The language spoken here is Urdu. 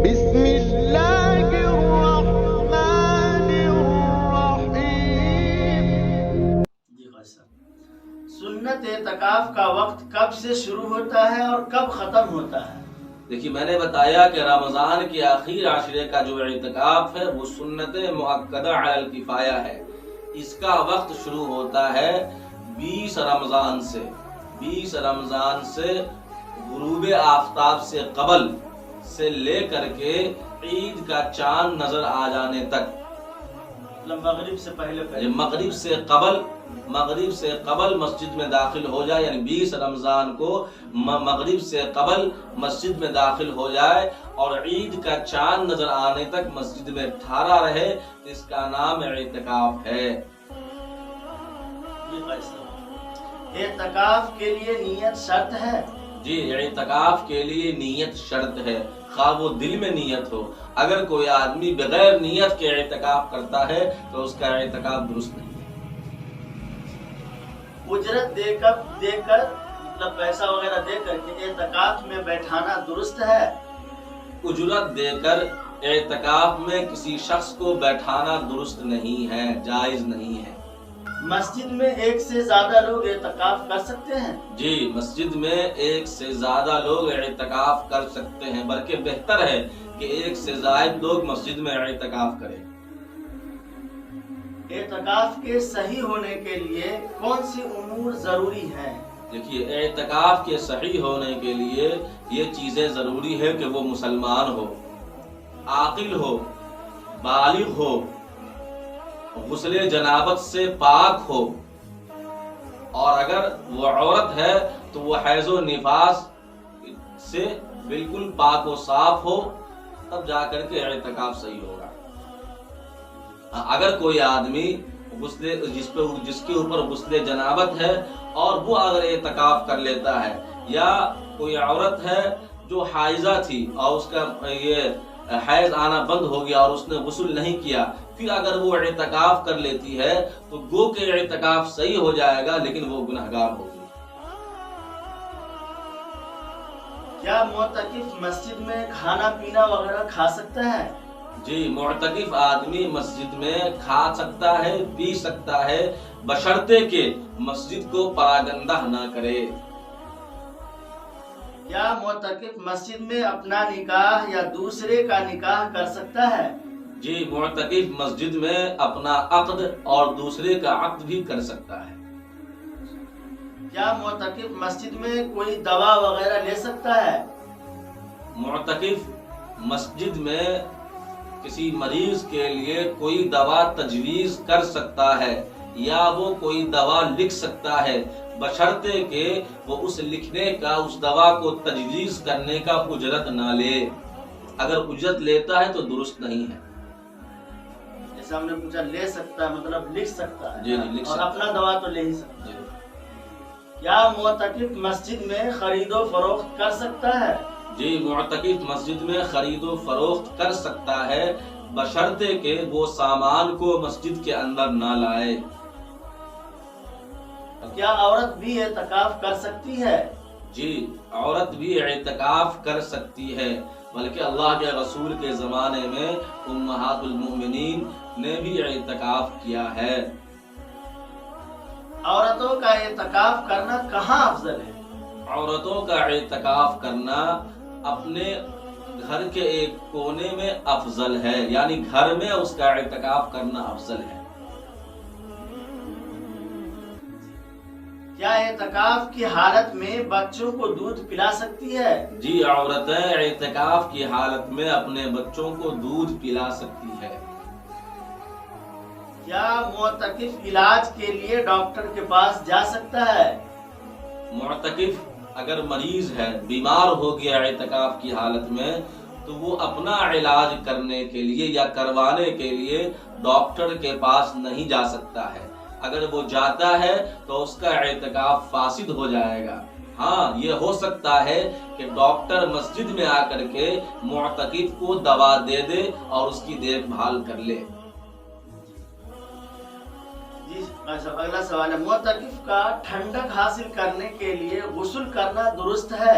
بسم اللہ الرحمن الرحیم۔ جی سنت اعتکاف کا وقت کب سے شروع ہوتا ہے اور کب ختم ہوتا ہے؟ دیکھیے، میں نے بتایا کہ رمضان کے آخری عشرے کا جو اعتکاف ہے وہ سنت مؤکدہ علی الکفایہ ہے۔ اس کا وقت شروع ہوتا ہے 20 رمضان سے غروب آفتاب سے قبل سے لے کر کے عید کا چاند نظر آ جانے تک، مغرب سے پہلے مغرب سے قبل مسجد میں داخل ہو جائے، یعنی 20 رمضان کو مغرب سے قبل مسجد میں داخل ہو جائے اور عید کا چاند نظر آنے تک مسجد میں ٹھہرا رہے، اس کا نام اعتکاف ہے۔ اعتکاف کے لیے نیت شرط ہے؟ جی، اعتکاف کے لیے نیت شرط ہے، خواہ وہ دل میں نیت ہو۔ اگر کوئی آدمی بغیر نیت کے اعتکاف کرتا ہے تو اس کا اعتکاف درست نہیں ہے۔ اجرت دے کر مطلب پیسہ وغیرہ دے کر کے اعتکاف میں بیٹھانا درست ہے؟ اجرت دے کر اعتکاف میں کسی شخص کو بیٹھانا درست نہیں ہے، جائز نہیں ہے۔ مسجد میں ایک سے زیادہ لوگ اعتکاف کر سکتے ہیں؟ جی، مسجد میں ایک سے زیادہ لوگ اعتکاف کر سکتے ہیں، بلکہ بہتر ہے کہ ایک سے زائد لوگ مسجد میں اعتکاف کریں۔ اعتکاف کے صحیح ہونے کے لیے کون سی امور ضروری ہیں؟ دیکھیے، اعتکاف کے صحیح ہونے کے لیے یہ چیزیں ضروری ہے کہ وہ مسلمان ہو، عاقل ہو، بالغ ہو، غسل جنابت سے پاک ہو، اور اگر وہ عورت ہے تو وہ حیض و نفاس سے بالکل پاک و صاف ہو، تب جا کر کے اعتکاف صحیح ہوگا۔ اگر کوئی آدمی جس کے اوپر غسل جنابت ہے اور وہ اگر اعتکاف کر لیتا ہے، یا کوئی عورت ہے جو حائضہ تھی اور اس کا یہ حیض آنا بند ہو گیا اور اس نے غسل نہیں کیا، پھر اگر وہ اعتکاف کر لیتی ہے تو گو کہ اعتکاف صحیح ہو جائے گا، لیکن وہ گنہگار ہوگی۔ کیا معتکف مسجد میں کھانا پینا وغیرہ کھا سکتا ہے؟ جی، معتکف آدمی مسجد میں کھا سکتا ہے، پی سکتا ہے، بشرطے کہ مسجد کو پراگندہ نہ کرے۔ کیا معتکف مسجد میں اپنا نکاح یا دوسرے کا نکاح کر سکتا ہے؟ جی، معتکف مسجد میں اپنا عقد اور دوسرے کا عقد بھی کر سکتا ہے۔ کیا معتکف مسجد میں کوئی دوا وغیرہ لے سکتا ہے؟ معتکف مسجد میں کسی مریض کے لیے کوئی دوا تجویز کر سکتا ہے یا وہ کوئی دوا لکھ سکتا ہے، بشرطے کہ وہ اس لکھنے کا، اس دوا کو تجویز کرنے کا اجرت نہ لے۔ اگر اجرت لیتا ہے تو درست نہیں ہے۔ جیسے ہم نے پوچھا لے سکتا ہے، مطلب لکھ سکتا ہے، جی، لکھ اور سکتا اپنا دوا تو لے ہی سکتا ہے۔ جی۔ کیا معتکف مسجد میں خرید و فروخت کر سکتا ہے؟ جی، معتکف مسجد میں خرید و فروخت کر سکتا ہے، بشرطے کہ وہ سامان کو مسجد کے اندر نہ لائے۔ کیا عورت بھی اعتکاف کر سکتی ہے؟ جی، عورت بھی اعتکاف کر سکتی ہے، بلکہ اللہ کے رسول کے زمانے میں امہات المؤمنین نے بھی اعتکاف کیا ہے۔ عورتوں کا اعتکاف کرنا کہاں افضل ہے؟ عورتوں کا اعتکاف کرنا اپنے گھر کے ایک کونے میں افضل ہے، یعنی گھر میں اس کا اعتکاف کرنا افضل ہے۔ کیا اعتکاف کی حالت میں بچوں کو دودھ پلا سکتی ہے؟ جی، عورتیں اعتکاف کی حالت میں اپنے بچوں کو دودھ پلا سکتی ہے۔ کیا معتکف علاج کے لیے ڈاکٹر کے پاس جا سکتا ہے؟ معتکف اگر مریض ہے، بیمار ہو گیا اعتکاف کی حالت میں، تو وہ اپنا علاج کرنے کے لیے یا کروانے کے لیے ڈاکٹر کے پاس نہیں جا سکتا ہے۔ اگر وہ جاتا ہے تو اس کا اعتکاف فاسد ہو جائے گا۔ ہاں، یہ ہو سکتا ہے کہ ڈاکٹر مسجد میں آ کر کے معتکف کو دوا دے دے اور اس کی دیکھ بھال کر لے۔ اگلا سوال ہے، معتکف کا ٹھنڈک حاصل کرنے کے لیے غسل کرنا درست ہے؟